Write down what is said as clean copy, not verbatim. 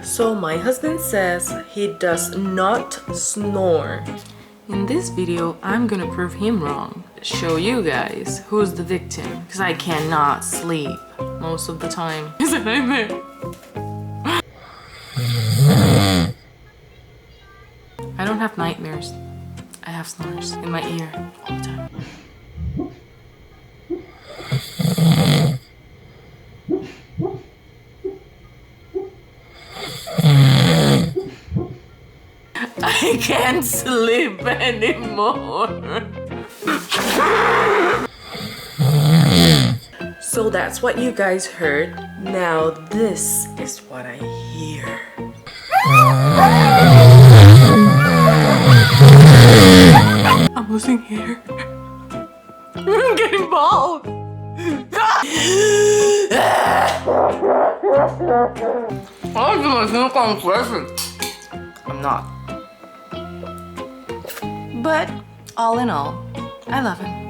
So my husband says he does not snore. In this video, I'm gonna prove him wrong. Show you guys who's the victim, because I cannot sleep most of the time. It's a nightmare. I don't have nightmares. I have snores in my ear all the time. I can't sleep anymore. So that's what you guys heard. Now this is what I hear. I'm losing hair. I'm getting bald. I'm not. But all in all, I love him.